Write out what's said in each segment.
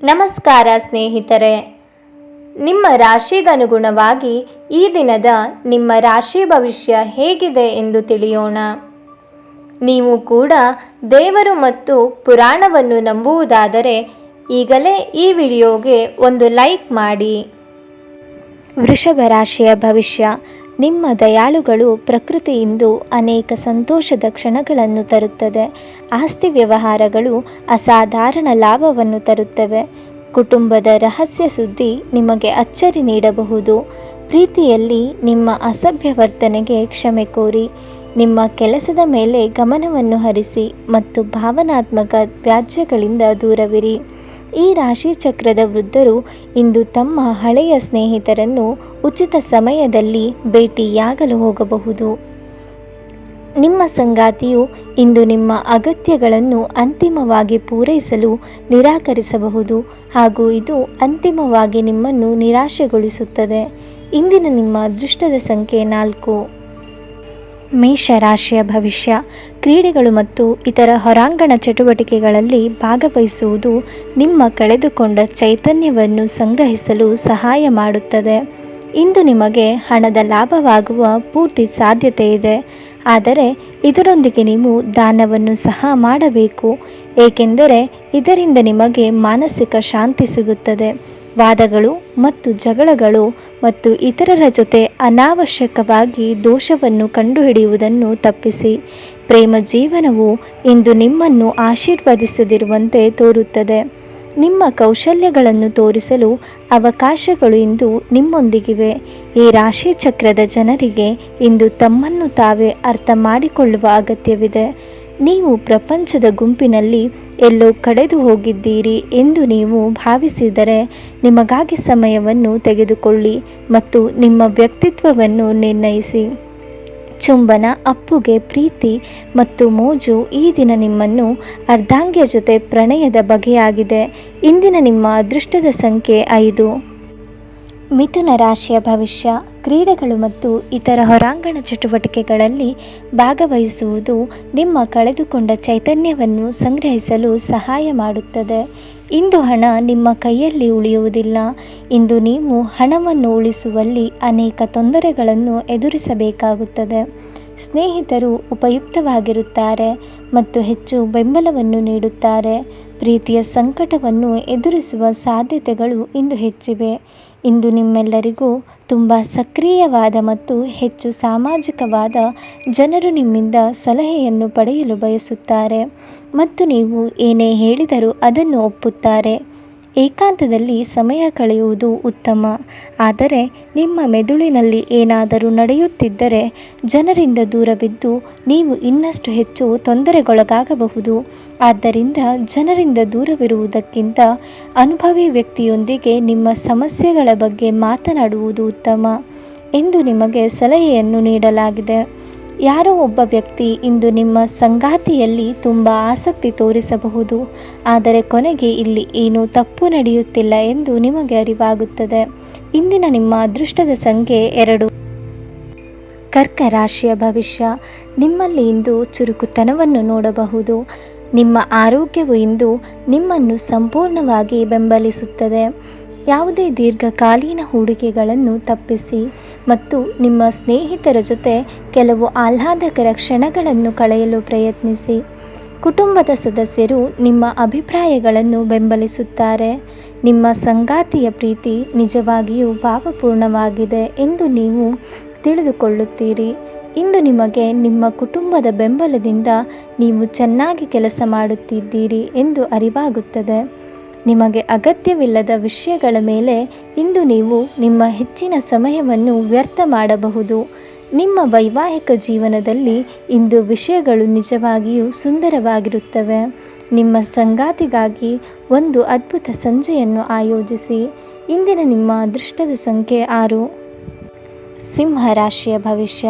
ನಮಸ್ಕಾರ ಸ್ನೇಹಿತರೆ, ನಿಮ್ಮ ರಾಶಿಗನುಗುಣವಾಗಿ ಈ ದಿನದ ನಿಮ್ಮ ರಾಶಿ ಭವಿಷ್ಯ ಹೇಗಿದೆ ಎಂದು ತಿಳಿಯೋಣ. ನೀವು ಕೂಡ ದೇವರು ಮತ್ತು ಪುರಾಣವನ್ನು ನಂಬುವುದಾದರೆ ಈಗಲೇ ಈ ವಿಡಿಯೋಗೆ ಒಂದು ಲೈಕ್ ಮಾಡಿ. ವೃಷಭ ರಾಶಿಯ ಭವಿಷ್ಯ. ನಿಮ್ಮ ದಯಾಳುಗಳು ಪ್ರಕೃತಿಯಿಂದ ಅನೇಕ ಸಂತೋಷದ ಕ್ಷಣಗಳನ್ನು ತರುತ್ತದೆ. ಆಸ್ತಿ ವ್ಯವಹಾರಗಳು ಅಸಾಧಾರಣ ಲಾಭವನ್ನು ತರುತ್ತವೆ. ಕುಟುಂಬದ ರಹಸ್ಯ ಸುದ್ದಿ ನಿಮಗೆ ಅಚ್ಚರಿ ನೀಡಬಹುದು. ಪ್ರೀತಿಯಲ್ಲಿ ನಿಮ್ಮ ಅಸಭ್ಯ ವರ್ತನೆಗೆ ಕ್ಷಮೆ ಕೋರಿ. ನಿಮ್ಮ ಕೆಲಸದ ಮೇಲೆ ಗಮನವನ್ನು ಹರಿಸಿ ಮತ್ತು ಭಾವನಾತ್ಮಕ ವ್ಯಾಜ್ಯಗಳಿಂದ ದೂರವಿರಿ. ಈ ರಾಶಿ ಚಕ್ರದ ವೃದ್ಧರು ಇಂದು ತಮ್ಮ ಹಳೆಯ ಸ್ನೇಹಿತರನ್ನು ಉಚಿತ ಸಮಯದಲ್ಲಿ ಭೇಟಿಯಾಗಲು ಹೋಗಬಹುದು. ನಿಮ್ಮ ಸಂಗಾತಿಯು ಇಂದು ನಿಮ್ಮ ಅಗತ್ಯಗಳನ್ನು ಅಂತಿಮವಾಗಿ ಪೂರೈಸಲು ನಿರಾಕರಿಸಬಹುದು ಹಾಗೂ ಇದು ಅಂತಿಮವಾಗಿ ನಿಮ್ಮನ್ನು ನಿರಾಶೆಗೊಳಿಸುತ್ತದೆ. ಇಂದಿನ ನಿಮ್ಮ ಅದೃಷ್ಟದ ಸಂಖ್ಯೆ 4. ಮೇಷರಾಶಿಯ ಭವಿಷ್ಯ. ಕ್ರೀಡೆಗಳು ಮತ್ತು ಇತರ ಹೊರಾಂಗಣ ಚಟುವಟಿಕೆಗಳಲ್ಲಿ ಭಾಗವಹಿಸುವುದು ನಿಮ್ಮ ಕಳೆದುಕೊಂಡ ಚೈತನ್ಯವನ್ನು ಸಂಗ್ರಹಿಸಲು ಸಹಾಯ ಮಾಡುತ್ತದೆ. ಇಂದು ನಿಮಗೆ ಹಣದ ಲಾಭವಾಗುವ ಪೂರ್ತಿ ಸಾಧ್ಯತೆ ಇದೆ, ಆದರೆ ಇದರೊಂದಿಗೆ ನೀವು ದಾನವನ್ನು ಸಹ ಮಾಡಬೇಕು, ಏಕೆಂದರೆ ಇದರಿಂದ ನಿಮಗೆ ಮಾನಸಿಕ ಶಾಂತಿ ಸಿಗುತ್ತದೆ. ವಾದಗಳು ಮತ್ತು ಜಗಳಗಳು ಮತ್ತು ಇತರರ ಜೊತೆ ಅನಾವಶ್ಯಕವಾಗಿ ದೋಷವನ್ನು ಕಂಡುಹಿಡಿಯುವುದನ್ನು ತಪ್ಪಿಸಿ. ಪ್ರೇಮ ಜೀವನವು ಇಂದು ನಿಮ್ಮನ್ನು ಆಶೀರ್ವದಿಸದಿರುವಂತೆ ತೋರುತ್ತದೆ. ನಿಮ್ಮ ಕೌಶಲ್ಯಗಳನ್ನು ತೋರಿಸಲು ಅವಕಾಶಗಳು ಇಂದು ನಿಮ್ಮೊಂದಿಗಿವೆ. ಈ ರಾಶಿ ಚಕ್ರದ ಜನರಿಗೆ ಇಂದು ತಮ್ಮನ್ನು ತಾವೇ ಅರ್ಥ ಮಾಡಿಕೊಳ್ಳುವ ಅಗತ್ಯವಿದೆ. ನೀವು ಪ್ರಪಂಚದ ಗುಂಪಿನಲ್ಲಿ ಎಲ್ಲೋ ಕಳೆದು ಹೋಗಿದ್ದೀರಿ ಎಂದು ನೀವು ಭಾವಿಸಿದರೆ ನಿಮಗಾಗಿ ಸಮಯವನ್ನು ತೆಗೆದುಕೊಳ್ಳಿ ಮತ್ತು ನಿಮ್ಮ ವ್ಯಕ್ತಿತ್ವವನ್ನು ನಿರ್ಣಯಿಸಿ. ಚುಂಬನ, ಅಪ್ಪುಗೆ, ಪ್ರೀತಿ ಮತ್ತು ಮೋಜು ಈ ದಿನ ನಿಮ್ಮನ್ನು ಅರ್ಧಾಂಗಿಯ ಜೊತೆ ಪ್ರಣಯದ ಬಗೆಯಾಗಿದೆ. ಇಂದಿನ ನಿಮ್ಮ ಅದೃಷ್ಟದ ಸಂಖ್ಯೆ 5. ಮಿಥುನ ರಾಶಿಯ ಭವಿಷ್ಯ. ಕ್ರೀಡೆಗಳು ಮತ್ತು ಇತರ ಹೊರಾಂಗಣ ಚಟುವಟಿಕೆಗಳಲ್ಲಿ ಭಾಗವಹಿಸುವುದು ನಿಮ್ಮ ಕಳೆದುಕೊಂಡ ಚೈತನ್ಯವನ್ನು ಸಂಗ್ರಹಿಸಲು ಸಹಾಯ ಮಾಡುತ್ತದೆ. ಇಂದು ಹಣ ನಿಮ್ಮ ಕೈಯಲ್ಲಿ ಉಳಿಯುವುದಿಲ್ಲ. ಇಂದು ನೀವು ಹಣವನ್ನು ಉಳಿಸುವಲ್ಲಿ ಅನೇಕ ತೊಂದರೆಗಳನ್ನು ಎದುರಿಸಬೇಕಾಗುತ್ತದೆ. ಸ್ನೇಹಿತರು ಉಪಯುಕ್ತವಾಗಿರುತ್ತಾರೆ ಮತ್ತು ಹೆಚ್ಚು ಬೆಂಬಲವನ್ನು ನೀಡುತ್ತಾರೆ. ಪ್ರೀತಿಯ ಸಂಕಟವನ್ನು ಎದುರಿಸುವ ಸಾಧ್ಯತೆಗಳು ಇಂದು ಹೆಚ್ಚಿವೆ. ಇಂದು ನಿಮ್ಮೆಲ್ಲರಿಗೂ ತುಂಬ ಸಕ್ರಿಯವಾದ ಮತ್ತು ಹೆಚ್ಚು ಸಾಮಾಜಿಕವಾದ ಜನರು ನಿಮ್ಮಿಂದ ಸಲಹೆಯನ್ನು ಪಡೆಯಲು ಬಯಸುತ್ತಾರೆ ಮತ್ತು ನೀವು ಏನೇ ಹೇಳಿದರೂ ಅದನ್ನು ಒಪ್ಪುತ್ತಾರೆ. ಏಕಾಂತದಲ್ಲಿ ಸಮಯ ಕಳೆಯುವುದು ಉತ್ತಮ, ಆದರೆ ನಿಮ್ಮ ಮೆದುಳಿನಲ್ಲಿ ಏನಾದರೂ ನಡೆಯುತ್ತಿದ್ದರೆ ಜನರಿಂದ ದೂರವಿದ್ದು ನೀವು ಇನ್ನಷ್ಟು ಹೆಚ್ಚು ತೊಂದರೆಗೊಳಗಾಗಬಹುದು. ಆದ್ದರಿಂದ ಜನರಿಂದ ದೂರವಿರುವುದಕ್ಕಿಂತ ಅನುಭವಿ ವ್ಯಕ್ತಿಯೊಂದಿಗೆ ನಿಮ್ಮ ಸಮಸ್ಯೆಗಳ ಬಗ್ಗೆ ಮಾತನಾಡುವುದು ಉತ್ತಮ ಎಂದು ನಿಮಗೆ ಸಲಹೆಯನ್ನು ನೀಡಲಾಗಿದೆ. ಯಾರೋ ಒಬ್ಬ ವ್ಯಕ್ತಿ ಇಂದು ನಿಮ್ಮ ಸಂಗಾತಿಯಲ್ಲಿ ತುಂಬ ಆಸಕ್ತಿ ತೋರಿಸಬಹುದು, ಆದರೆ ಕೊನೆಗೆ ಇಲ್ಲಿ ಏನೂ ತಪ್ಪು ನಡೆಯುತ್ತಿಲ್ಲ ಎಂದು ನಿಮಗೆ ಅರಿವಾಗುತ್ತದೆ. ಇಂದಿನ ನಿಮ್ಮ ಅದೃಷ್ಟದ ಸಂಖ್ಯೆ 2. ಕರ್ಕ ರಾಶಿಯ ಭವಿಷ್ಯ. ನಿಮ್ಮಲ್ಲಿ ಇಂದು ಚುರುಕುತನವನ್ನು ನೋಡಬಹುದು. ನಿಮ್ಮ ಆರೋಗ್ಯವು ಇಂದು ನಿಮ್ಮನ್ನು ಸಂಪೂರ್ಣವಾಗಿ ಬೆಂಬಲಿಸುತ್ತದೆ. ಯಾವುದೇ ದೀರ್ಘಕಾಲೀನ ಹೂಡಿಕೆಗಳನ್ನು ತಪ್ಪಿಸಿ ಮತ್ತು ನಿಮ್ಮ ಸ್ನೇಹಿತರ ಜೊತೆ ಕೆಲವು ಆಹ್ಲಾದಕರ ಕ್ಷಣಗಳನ್ನು ಕಳೆಯಲು ಪ್ರಯತ್ನಿಸಿ. ಕುಟುಂಬದ ಸದಸ್ಯರು ನಿಮ್ಮ ಅಭಿಪ್ರಾಯಗಳನ್ನು ಬೆಂಬಲಿಸುತ್ತಾರೆ. ನಿಮ್ಮ ಸಂಗಾತಿಯ ಪ್ರೀತಿ ನಿಜವಾಗಿಯೂ ಭಾವಪೂರ್ಣವಾಗಿದೆ ಎಂದು ನೀವು ತಿಳಿದುಕೊಳ್ಳುತ್ತೀರಿ. ಇಂದು ನಿಮಗೆ ನಿಮ್ಮ ಕುಟುಂಬದ ಬೆಂಬಲದಿಂದ ನೀವು ಚೆನ್ನಾಗಿ ಕೆಲಸ ಮಾಡುತ್ತಿದ್ದೀರಿ ಎಂದು ಅರಿವಾಗುತ್ತದೆ. ನಿಮಗೆ ಅಗತ್ಯವಿಲ್ಲದ ವಿಷಯಗಳ ಮೇಲೆ ಇಂದು ನೀವು ನಿಮ್ಮ ಹೆಚ್ಚಿನ ಸಮಯವನ್ನು ವ್ಯರ್ಥ ಮಾಡಬಹುದು. ನಿಮ್ಮ ವೈವಾಹಿಕ ಜೀವನದಲ್ಲಿ ಇಂದು ವಿಷಯಗಳು ನಿಜವಾಗಿಯೂ ಸುಂದರವಾಗಿರುತ್ತವೆ. ನಿಮ್ಮ ಸಂಗಾತಿಗಾಗಿ ಒಂದು ಅದ್ಭುತ ಸಂಜೆಯನ್ನು ಆಯೋಜಿಸಿ. ಇಂದಿನ ನಿಮ್ಮ ಅದೃಷ್ಟದ ಸಂಖ್ಯೆ 6. ಸಿಂಹ ರಾಶಿಯ ಭವಿಷ್ಯ.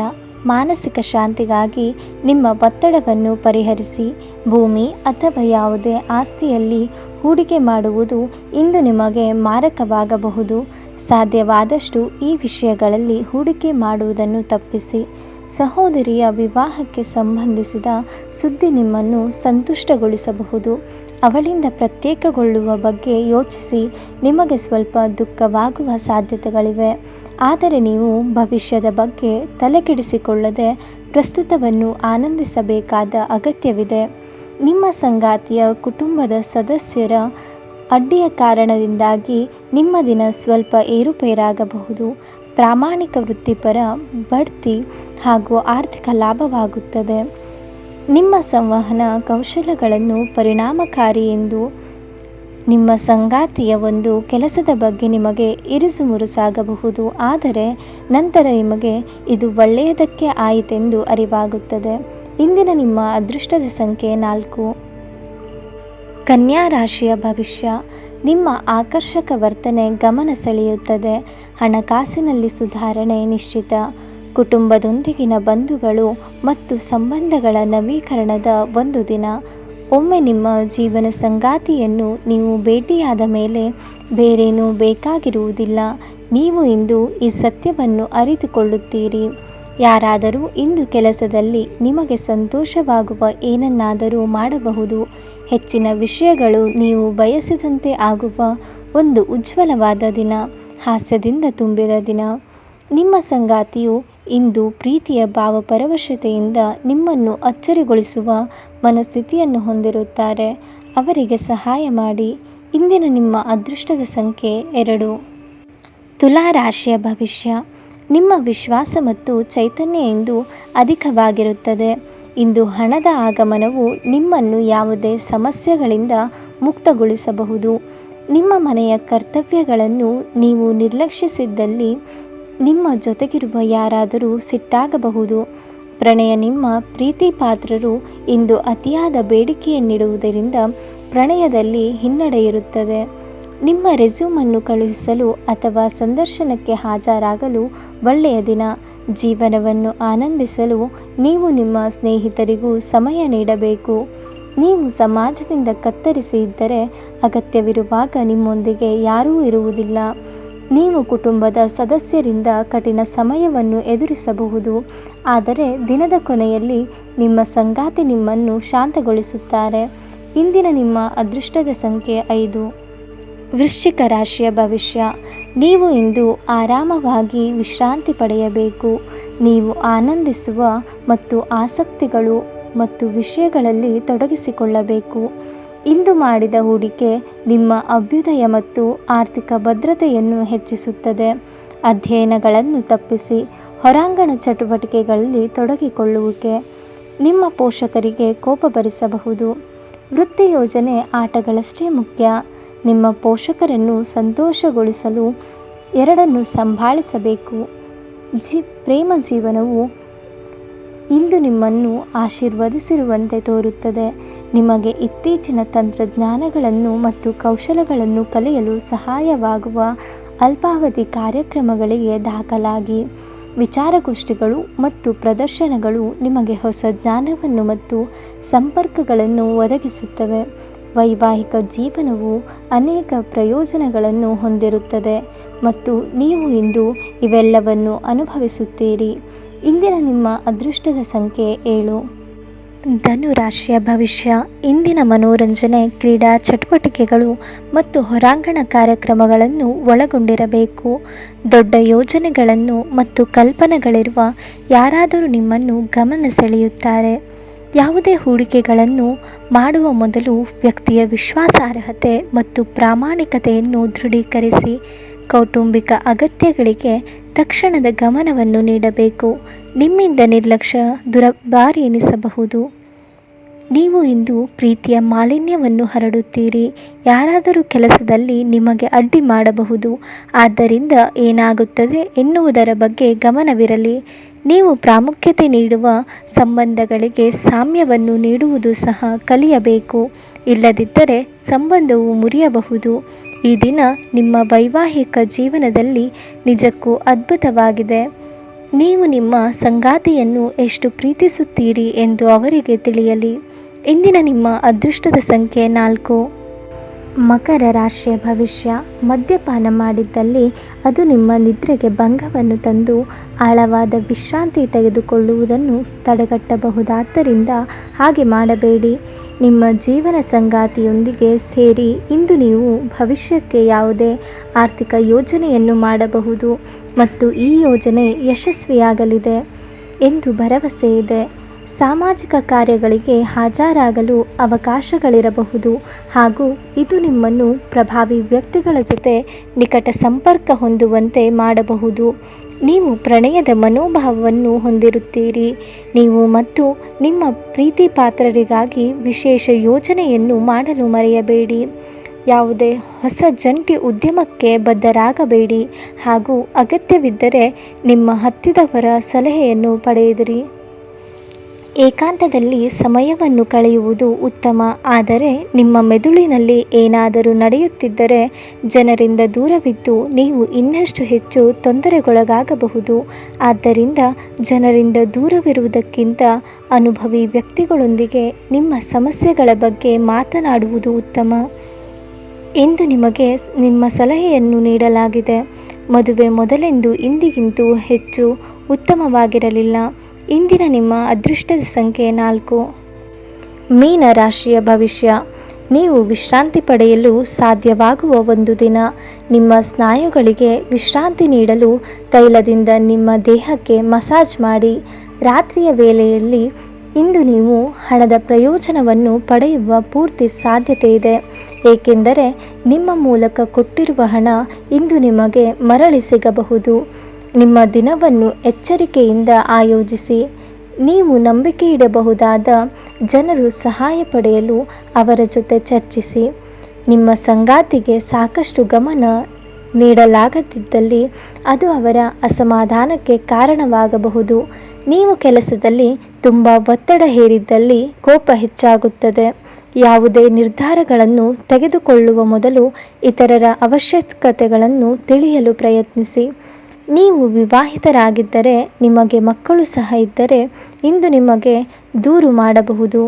ಮಾನಸಿಕ ಶಾಂತಿಗಾಗಿ ನಿಮ್ಮ ಒತ್ತಡವನ್ನು ಪರಿಹರಿಸಿ. ಭೂಮಿ ಅಥವಾ ಯಾವುದೇ ಆಸ್ತಿಯಲ್ಲಿ ಹೂಡಿಕೆ ಮಾಡುವುದು ಇಂದು ನಿಮಗೆ ಮಾರಕವಾಗಬಹುದು. ಸಾಧ್ಯವಾದಷ್ಟು ಈ ವಿಷಯಗಳಲ್ಲಿ ಹೂಡಿಕೆ ಮಾಡುವುದನ್ನು ತಪ್ಪಿಸಿ. ಸಹೋದರಿಯ ವಿವಾಹಕ್ಕೆ ಸಂಬಂಧಿಸಿದ ಸುದ್ದಿ ನಿಮ್ಮನ್ನು ಸಂತುಷ್ಟಗೊಳಿಸಬಹುದು. ಅವಳಿಂದ ಪ್ರತ್ಯೇಕಗೊಳ್ಳುವ ಬಗ್ಗೆ ಯೋಚಿಸಿ ನಿಮಗೆ ಸ್ವಲ್ಪ ದುಃಖವಾಗುವ ಸಾಧ್ಯತೆಗಳಿವೆ. ಆದರೆ ನೀವು ಭವಿಷ್ಯದ ಬಗ್ಗೆ ತಲೆಕೆಡಿಸಿಕೊಳ್ಳದೆ ಪ್ರಸ್ತುತವನ್ನು ಆನಂದಿಸಬೇಕಾದ ಅಗತ್ಯವಿದೆ. ನಿಮ್ಮ ಸಂಗಾತಿಯ ಕುಟುಂಬದ ಸದಸ್ಯರ ಅಡ್ಡಿಯ ಕಾರಣದಿಂದಾಗಿ ನಿಮ್ಮ ದಿನ ಸ್ವಲ್ಪ ಏರುಪೇರಾಗಬಹುದು. ಪ್ರಾಮಾಣಿಕ ವೃತ್ತಿಪರ ಬಡ್ತಿ ಹಾಗೂ ಆರ್ಥಿಕ ಲಾಭವಾಗುತ್ತದೆ. ನಿಮ್ಮ ಸಂವಹನ ಕೌಶಲ್ಯಗಳನ್ನು ಪರಿಣಾಮಕಾರಿ ಎಂದು ನಿಮ್ಮ ಸಂಗಾತಿಯ ಒಂದು ಕೆಲಸದ ಬಗ್ಗೆ ನಿಮಗೆ ಇರಿಸುಮುರುಸಾಗಬಹುದು. ಆದರೆ ನಂತರ ನಿಮಗೆ ಇದು ಒಳ್ಳೆಯದಕ್ಕೆ ಆಯಿತೆಂದು ಅರಿವಾಗುತ್ತದೆ. ಇಂದಿನ ನಿಮ್ಮ ಅದೃಷ್ಟದ ಸಂಖ್ಯೆ 4. ಕನ್ಯಾ ರಾಶಿಯ ಭವಿಷ್ಯ. ನಿಮ್ಮ ಆಕರ್ಷಕ ವರ್ತನೆ ಗಮನ ಸೆಳೆಯುತ್ತದೆ. ಹಣಕಾಸಿನಲ್ಲಿ ಸುಧಾರಣೆ ನಿಶ್ಚಿತ. ಕುಟುಂಬದೊಂದಿಗಿನ ಬಂಧುಗಳು ಮತ್ತು ಸಂಬಂಧಗಳ ನವೀಕರಣದ ಒಂದು ದಿನ. ಒಮ್ಮೆ ನಿಮ್ಮ ಜೀವನ ಸಂಗಾತಿಯನ್ನು ನೀವು ಭೇಟಿಯಾದ ಮೇಲೆ ಬೇರೇನೂ ಬೇಕಾಗಿರುವುದಿಲ್ಲ. ನೀವು ಇಂದು ಈ ಸತ್ಯವನ್ನು ಅರಿತುಕೊಳ್ಳುತ್ತೀರಿ. ಯಾರಾದರೂ ಇಂದು ಕೆಲಸದಲ್ಲಿ ನಿಮಗೆ ಸಂತೋಷವಾಗುವ ಏನನ್ನಾದರೂ ಮಾಡಬಹುದು. ಹೆಚ್ಚಿನ ವಿಷಯಗಳು ನೀವು ಬಯಸಿದಂತೆ ಆಗುವ ಒಂದು ಉಜ್ವಲವಾದ ದಿನ. ಹಾಸ್ಯದಿಂದ ತುಂಬಿದ ದಿನ. ನಿಮ್ಮ ಸಂಗಾತಿಯು ಇಂದು ಪ್ರೀತಿಯ ಭಾವಪರವಶತೆಯಿಂದ ನಿಮ್ಮನ್ನು ಅಚ್ಚರಿಗೊಳಿಸುವ ಮನಸ್ಥಿತಿಯನ್ನು ಹೊಂದಿರುತ್ತಾರೆ. ಅವರಿಗೆ ಸಹಾಯ ಮಾಡಿ. ಇಂದಿನ ನಿಮ್ಮ ಅದೃಷ್ಟದ ಸಂಖ್ಯೆ 2. ತುಲಾ ರಾಶಿಯ ಭವಿಷ್ಯ. ನಿಮ್ಮ ವಿಶ್ವಾಸ ಮತ್ತು ಚೈತನ್ಯ ಇಂದು ಅಧಿಕವಾಗಿರುತ್ತದೆ. ಇಂದು ಹಣದ ಆಗಮನವು ನಿಮ್ಮನ್ನು ಯಾವುದೇ ಸಮಸ್ಯೆಗಳಿಂದ ಮುಕ್ತಗೊಳಿಸಬಹುದು. ನಿಮ್ಮ ಮನೆಯ ಕರ್ತವ್ಯಗಳನ್ನು ನೀವು ನಿರ್ಲಕ್ಷಿಸಿದ್ದಲ್ಲಿ ನಿಮ್ಮ ಜೊತೆಗಿರುವ ಯಾರಾದರೂ ಸಿಟ್ಟಾಗಬಹುದು. ಪ್ರಣಯ. ನಿಮ್ಮ ಪ್ರೀತಿ ಪಾತ್ರರು ಇಂದು ಅತಿಯಾದ ಬೇಡಿಕೆಯನ್ನಿಡುವುದರಿಂದ ಪ್ರಣಯದಲ್ಲಿ ಹಿನ್ನಡೆ ಇರುತ್ತದೆ. ನಿಮ್ಮ ರೆಸ್ಯೂಮನ್ನು ಕಳುಹಿಸಲು ಅಥವಾ ಸಂದರ್ಶನಕ್ಕೆ ಹಾಜರಾಗಲು ಒಳ್ಳೆಯ ದಿನ. ಜೀವನವನ್ನು ಆನಂದಿಸಲು ನೀವು ನಿಮ್ಮ ಸ್ನೇಹಿತರಿಗೂ ಸಮಯ ನೀಡಬೇಕು. ನೀವು ಸಮಾಜದಿಂದ ಕತ್ತರಿಸಿ ಇದ್ದರೆ ಅಗತ್ಯವಿರುವಾಗ ನಿಮ್ಮೊಂದಿಗೆ ಯಾರೂ ಇರುವುದಿಲ್ಲ. ನೀವು ಕುಟುಂಬದ ಸದಸ್ಯರಿಂದ ಕಠಿಣ ಸಮಯವನ್ನು ಎದುರಿಸಬಹುದು. ಆದರೆ ದಿನದ ಕೊನೆಯಲ್ಲಿ ನಿಮ್ಮ ಸಂಗಾತಿ ನಿಮ್ಮನ್ನು ಶಾಂತಗೊಳಿಸುತ್ತಾರೆ. ಇಂದಿನ ನಿಮ್ಮ ಅದೃಷ್ಟದ ಸಂಖ್ಯೆ 5. ವೃಶ್ಚಿಕ ರಾಶಿಯ ಭವಿಷ್ಯ. ನೀವು ಇಂದು ಆರಾಮವಾಗಿ ವಿಶ್ರಾಂತಿ ಪಡೆಯಬೇಕು. ನೀವು ಆನಂದಿಸುವ ಮತ್ತು ಆಸಕ್ತಿಗಳು ಮತ್ತು ವಿಷಯಗಳಲ್ಲಿ ತೊಡಗಿಸಿಕೊಳ್ಳಬೇಕು. ಇಂದು ಮಾಡಿದ ಹೂಡಿಕೆ ನಿಮ್ಮ ಅಭ್ಯುದಯ ಮತ್ತು ಆರ್ಥಿಕ ಭದ್ರತೆಯನ್ನು ಹೆಚ್ಚಿಸುತ್ತದೆ. ಅಧ್ಯಯನಗಳನ್ನು ತಪ್ಪಿಸಿ ಹೊರಾಂಗಣ ಚಟುವಟಿಕೆಗಳಲ್ಲಿ ತೊಡಗಿಕೊಳ್ಳುವಿಕೆ ನಿಮ್ಮ ಪೋಷಕರಿಗೆ ಕೋಪ ಭರಿಸಬಹುದು. ವೃತ್ತಿ ಯೋಜನೆ ಆಟಗಳಷ್ಟೇ ಮುಖ್ಯ. ನಿಮ್ಮ ಪೋಷಕರನ್ನು ಸಂತೋಷಗೊಳಿಸಲು ಎರಡನ್ನೂ ಸಂಭಾಳಿಸಬೇಕು. ಪ್ರೇಮ ಜೀವನವು ಇಂದು ನಿಮ್ಮನ್ನು ಆಶೀರ್ವದಿಸಿರುವಂತೆ ತೋರುತ್ತದೆ. ನಿಮಗೆ ಇತ್ತೀಚಿನ ತಂತ್ರಜ್ಞಾನಗಳನ್ನು ಮತ್ತು ಕೌಶಲಗಳನ್ನು ಕಲಿಯಲು ಸಹಾಯವಾಗುವ ಅಲ್ಪಾವಧಿ ಕಾರ್ಯಕ್ರಮಗಳಿಗೆ ದಾಖಲಾಗಿ. ವಿಚಾರಗೋಷ್ಠಿಗಳು ಮತ್ತು ಪ್ರದರ್ಶನಗಳು ನಿಮಗೆ ಹೊಸ ಜ್ಞಾನವನ್ನು ಮತ್ತು ಸಂಪರ್ಕಗಳನ್ನು ಒದಗಿಸುತ್ತವೆ. ವೈವಾಹಿಕ ಜೀವನವು ಅನೇಕ ಪ್ರಯೋಜನಗಳನ್ನು ಹೊಂದಿರುತ್ತದೆ ಮತ್ತು ನೀವು ಇಂದು ಇವೆಲ್ಲವನ್ನು ಅನುಭವಿಸುತ್ತೀರಿ. ಇಂದಿನ ನಿಮ್ಮ ಅದೃಷ್ಟದ ಸಂಖ್ಯೆ 7. ಧನು ರಾಶಿಯ ಭವಿಷ್ಯ. ಇಂದಿನ ಮನೋರಂಜನೆ ಕ್ರೀಡಾ ಚಟುವಟಿಕೆಗಳು ಮತ್ತು ಹೊರಾಂಗಣ ಕಾರ್ಯಕ್ರಮಗಳನ್ನು ಒಳಗೊಂಡಿರಬೇಕು. ದೊಡ್ಡ ಯೋಜನೆಗಳನ್ನು ಮತ್ತು ಕಲ್ಪನೆಗಳಿರುವ ಯಾರಾದರೂ ನಿಮ್ಮನ್ನು ಗಮನ ಸೆಳೆಯುತ್ತಾರೆ. ಯಾವುದೇ ಹೂಡಿಕೆಗಳನ್ನು ಮಾಡುವ ಮೊದಲು ವ್ಯಕ್ತಿಯ ವಿಶ್ವಾಸಾರ್ಹತೆ ಮತ್ತು ಪ್ರಾಮಾಣಿಕತೆಯನ್ನು ದೃಢೀಕರಿಸಿ. ಕೌಟುಂಬಿಕ ಅಗತ್ಯಗಳಿಗೆ ತಕ್ಷಣದ ಗಮನವನ್ನು ನೀಡಬೇಕು. ನಿಮ್ಮಿಂದ ನಿರ್ಲಕ್ಷ್ಯ ದುರಭಾರಿ ಎನಿಸಬಹುದು. ನೀವು ಇಂದು ಪ್ರೀತಿಯ ಮಾಲಿನ್ಯವನ್ನು ಹರಡುತ್ತೀರಿ. ಯಾರಾದರೂ ಕೆಲಸದಲ್ಲಿ ನಿಮಗೆ ಅಡ್ಡಿ ಮಾಡಬಹುದು. ಆದ್ದರಿಂದ ಏನಾಗುತ್ತದೆ ಎನ್ನುವುದರ ಬಗ್ಗೆ ಗಮನವಿರಲಿ. ನೀವು ಪ್ರಾಮುಖ್ಯತೆ ನೀಡುವ ಸಂಬಂಧಗಳಿಗೆ ಸಾಮ್ಯವನ್ನು ನೀಡುವುದು ಸಹ ಕಲಿಯಬೇಕು. ಇಲ್ಲದಿದ್ದರೆ ಸಂಬಂಧವು ಮುರಿಯಬಹುದು. ಈ ದಿನ ನಿಮ್ಮ ವೈವಾಹಿಕ ಜೀವನದಲ್ಲಿ ನಿಜಕ್ಕೂ ಅದ್ಭುತವಾಗಿದೆ. ನೀವು ನಿಮ್ಮ ಸಂಗಾತಿಯನ್ನು ಎಷ್ಟು ಪ್ರೀತಿಸುತ್ತೀರಿ ಎಂದು ಅವರಿಗೆ ತಿಳಿಯಲಿ. ಇಂದಿನ ನಿಮ್ಮ ಅದೃಷ್ಟದ ಸಂಖ್ಯೆ 4. ಮಕರ ರಾಶಿಯ ಭವಿಷ್ಯ. ಮದ್ಯಪಾನ ಮಾಡಿದ್ದಲ್ಲಿ ಅದು ನಿಮ್ಮ ನಿದ್ರೆಗೆ ಭಂಗವನ್ನು ತಂದು ಆಳವಾದ ವಿಶ್ರಾಂತಿ ತೆಗೆದುಕೊಳ್ಳುವುದನ್ನು ತಡೆಗಟ್ಟಬಹುದಾದ್ದರಿಂದ ಹಾಗೆ ಮಾಡಬೇಡಿ. ನಿಮ್ಮ ಜೀವನ ಸಂಗಾತಿಯೊಂದಿಗೆ ಸೇರಿ ಇಂದು ನೀವು ಭವಿಷ್ಯಕ್ಕೆ ಯಾವುದೇ ಆರ್ಥಿಕ ಯೋಜನೆಯನ್ನು ಮಾಡಬಹುದು ಮತ್ತು ಈ ಯೋಜನೆ ಯಶಸ್ವಿಯಾಗಲಿದೆ ಎಂದು ಭರವಸೆ ಇದೆ. ಸಾಮಾಜಿಕ ಕಾರ್ಯಗಳಿಗೆ ಹಾಜರಾಗಲು ಅವಕಾಶಗಳಿರಬಹುದು ಹಾಗೂ ಇದು ನಿಮ್ಮನ್ನು ಪ್ರಭಾವಿ ವ್ಯಕ್ತಿಗಳ ಜೊತೆ ನಿಕಟ ಸಂಪರ್ಕ ಹೊಂದುವಂತೆ ಮಾಡಬಹುದು. ನೀವು ಪ್ರಣಯದ ಮನೋಭಾವವನ್ನು ಹೊಂದಿರುತ್ತೀರಿ. ನೀವು ಮತ್ತು ನಿಮ್ಮ ಪ್ರೀತಿ ಪಾತ್ರರಿಗಾಗಿ ವಿಶೇಷ ಯೋಜನೆಯನ್ನು ಮಾಡಲು ಮರೆಯಬೇಡಿ. ಯಾವುದೇ ಹೊಸ ಜಂಟಿ ಉದ್ಯಮಕ್ಕೆ ಬದ್ಧರಾಗಬೇಡಿ ಹಾಗೂ ಅಗತ್ಯವಿದ್ದರೆ ನಿಮ್ಮ ಹತ್ತಿರದವರ ಸಲಹೆಯನ್ನು ಪಡೆಯಿರಿ. ಏಕಾಂತದಲ್ಲಿ ಸಮಯವನ್ನು ಕಳೆಯುವುದು ಉತ್ತಮ, ಆದರೆ ನಿಮ್ಮ ಮೆದುಳಿನಲ್ಲಿ ಏನಾದರೂ ನಡೆಯುತ್ತಿದ್ದರೆ ಜನರಿಂದ ದೂರವಿದ್ದು ನೀವು ಇನ್ನಷ್ಟು ಹೆಚ್ಚು ತೊಂದರೆಗೊಳಗಾಗಬಹುದು. ಆದ್ದರಿಂದ ಜನರಿಂದ ದೂರವಿರುವುದಕ್ಕಿಂತ ಅನುಭವಿ ವ್ಯಕ್ತಿಗಳೊಂದಿಗೆ ನಿಮ್ಮ ಸಮಸ್ಯೆಗಳ ಬಗ್ಗೆ ಮಾತನಾಡುವುದು ಉತ್ತಮ ಎಂದು ನಿಮಗೆ ನಿಮ್ಮ ಸಲಹೆಯನ್ನು ನೀಡಲಾಗಿದೆ. ಮದುವೆ ಮೊದಲೆಂದು ಇಂದಿಗಿಂತ ಹೆಚ್ಚು ಉತ್ತಮವಾಗಿರಲಿಲ್ಲ. ಇಂದಿನ ನಿಮ್ಮ ಅದೃಷ್ಟದ ಸಂಖ್ಯೆ 4. ಮೀನ ರಾಶಿಯ ಭವಿಷ್ಯ. ನೀವು ವಿಶ್ರಾಂತಿ ಪಡೆಯಲು ಸಾಧ್ಯವಾಗುವ ಒಂದು ದಿನ. ನಿಮ್ಮ ಸ್ನಾಯುಗಳಿಗೆ ವಿಶ್ರಾಂತಿ ನೀಡಲು ತೈಲದಿಂದ ನಿಮ್ಮ ದೇಹಕ್ಕೆ ಮಸಾಜ್ ಮಾಡಿ. ರಾತ್ರಿಯ ವೇಳೆಯಲ್ಲಿ ಇಂದು ನೀವು ಹಣದ ಪ್ರಯೋಜನವನ್ನು ಪಡೆಯುವ ಪೂರ್ತಿ ಸಾಧ್ಯತೆ ಇದೆ, ಏಕೆಂದರೆ ನಿಮ್ಮ ಮೂಲಕ ಕೊಟ್ಟಿರುವ ಹಣ ಇಂದು ನಿಮಗೆ ಮರಳಿ ಸಿಗಬಹುದು. ನಿಮ್ಮ ದಿನವನ್ನು ಎಚ್ಚರಿಕೆಯಿಂದ ಆಯೋಜಿಸಿ. ನೀವು ನಂಬಿಕೆಯಿಡಬಹುದಾದ ಜನರು ಸಹಾಯ ಪಡೆಯಲು ಅವರ ಜೊತೆ ಚರ್ಚಿಸಿ. ನಿಮ್ಮ ಸಂಗಾತಿಗೆ ಸಾಕಷ್ಟು ಗಮನ ನೀಡಲಾಗದಿದ್ದಲ್ಲಿ ಅದು ಅವರ ಅಸಮಾಧಾನಕ್ಕೆ ಕಾರಣವಾಗಬಹುದು. ನೀವು ಕೆಲಸದಲ್ಲಿ ತುಂಬ ಒತ್ತಡ ಹೇರಿದ್ದಲ್ಲಿ ಕೋಪ ಹೆಚ್ಚಾಗುತ್ತದೆ. ಯಾವುದೇ ನಿರ್ಧಾರಗಳನ್ನು ತೆಗೆದುಕೊಳ್ಳುವ ಮೊದಲು ಇತರರ ಅವಶ್ಯಕತೆಗಳನ್ನು ತಿಳಿಯಲು ಪ್ರಯತ್ನಿಸಿ. ನೀವು ವಿವಾಹಿತರಾಗಿದ್ದರೆ ನಿಮಗೆ ಮಕ್ಕಳು ಸಹ ಇದ್ದರೆ ಇಂದು ನಿಮಗೆ ದೂರು ಮಾಡಬಹುದು,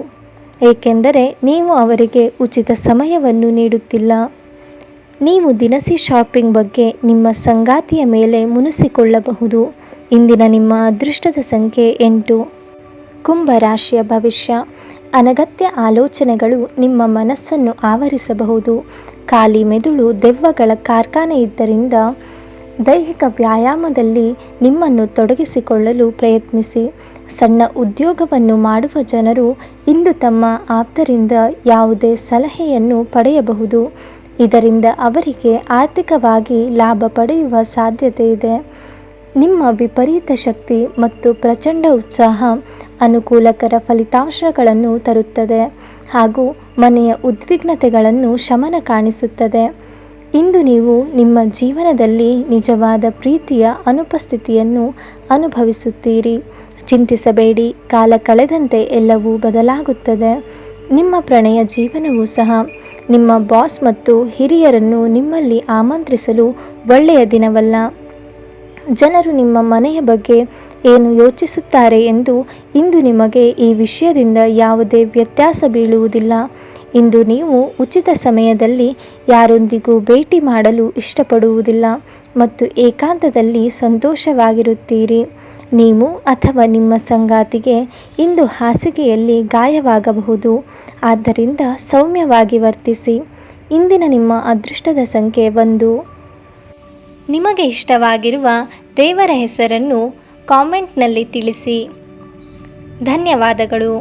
ಏಕೆಂದರೆ ನೀವು ಅವರಿಗೆ ಉಚಿತ ಸಮಯವನ್ನು ನೀಡುತ್ತಿಲ್ಲ. ನೀವು ದಿನಸಿ ಶಾಪಿಂಗ್ ಬಗ್ಗೆ ನಿಮ್ಮ ಸಂಗಾತಿಯ ಮೇಲೆ ಮುನಿಸಿಕೊಳ್ಳಬಹುದು. ಇಂದಿನ ನಿಮ್ಮ ಅದೃಷ್ಟದ ಸಂಖ್ಯೆ 8. ಕುಂಭ ರಾಶಿಯ ಭವಿಷ್ಯ. ಅನಗತ್ಯ ಆಲೋಚನೆಗಳು ನಿಮ್ಮ ಮನಸ್ಸನ್ನು ಆವರಿಸಬಹುದು. ಖಾಲಿ ಮೆದುಳು ದೆವ್ವಗಳ ಕಾರ್ಖಾನೆಯಿದ್ದರಿಂದ ದೈಹಿಕ ವ್ಯಾಯಾಮದಲ್ಲಿ ನಿಮ್ಮನ್ನು ತೊಡಗಿಸಿಕೊಳ್ಳಲು ಪ್ರಯತ್ನಿಸಿ. ಸಣ್ಣ ಉದ್ಯೋಗವನ್ನು ಮಾಡುವ ಜನರು ಇಂದು ತಮ್ಮ ಆಪ್ತರಿಂದ ಯಾವುದೇ ಸಲಹೆಯನ್ನು ಪಡೆಯಬಹುದು. ಇದರಿಂದ ಅವರಿಗೆ ಆರ್ಥಿಕವಾಗಿ ಲಾಭ ಪಡೆಯುವ ಸಾಧ್ಯತೆ ಇದೆ. ನಿಮ್ಮ ವಿಪರೀತ ಶಕ್ತಿ ಮತ್ತು ಪ್ರಚಂಡ ಉತ್ಸಾಹ ಅನುಕೂಲಕರ ಫಲಿತಾಂಶಗಳನ್ನು ತರುತ್ತದೆ ಹಾಗೂ ಮನೆಯ ಉದ್ವಿಗ್ನತೆಗಳನ್ನು ಶಮನ ಕಾಣಿಸುತ್ತದೆ. ಇಂದು ನೀವು ನಿಮ್ಮ ಜೀವನದಲ್ಲಿ ನಿಜವಾದ ಪ್ರೀತಿಯ ಅನುಪಸ್ಥಿತಿಯನ್ನು ಅನುಭವಿಸುತ್ತೀರಿ. ಚಿಂತಿಸಬೇಡಿ, ಕಾಲ ಕಳೆದಂತೆ ಎಲ್ಲವೂ ಬದಲಾಗುತ್ತದೆ. ನಿಮ್ಮ ಪ್ರಣಯ ಜೀವನವೂ ಸಹ. ನಿಮ್ಮ ಬಾಸ್ ಮತ್ತು ಹಿರಿಯರನ್ನು ನಿಮ್ಮಲ್ಲಿ ಆಮಂತ್ರಿಸಲು ಒಳ್ಳೆಯ ದಿನವಲ್ಲ. ಜನರು ನಿಮ್ಮ ಮನೆಯ ಬಗ್ಗೆ ಏನು ಯೋಚಿಸುತ್ತಾರೆ ಎಂದು ಇಂದು ನಿಮಗೆ ಈ ವಿಷಯದಿಂದ ಯಾವುದೇ ವ್ಯತ್ಯಾಸ ಬೀಳುವುದಿಲ್ಲ. ಇಂದು ನೀವು ಉಚಿತ ಸಮಯದಲ್ಲಿ ಯಾರೊಂದಿಗೂ ಭೇಟಿ ಮಾಡಲು ಇಷ್ಟಪಡುವುದಿಲ್ಲ ಮತ್ತು ಏಕಾಂತದಲ್ಲಿ ಸಂತೋಷವಾಗಿರುತ್ತೀರಿ. ನೀವು ಅಥವಾ ನಿಮ್ಮ ಸಂಗಾತಿಗೆ ಇಂದು ಹಾಸಿಗೆಯಲ್ಲಿ ಗಾಯವಾಗಬಹುದು, ಆದ್ದರಿಂದ ಸೌಮ್ಯವಾಗಿ ವರ್ತಿಸಿ. ಇಂದಿನ ನಿಮ್ಮ ಅದೃಷ್ಟದ ಸಂಖ್ಯೆ 1. ನಿಮಗೆ ಇಷ್ಟವಾಗಿರುವ ದೇವರ ಹೆಸರನ್ನು ಕಾಮೆಂಟ್ನಲ್ಲಿ ತಿಳಿಸಿ. ಧನ್ಯವಾದಗಳು.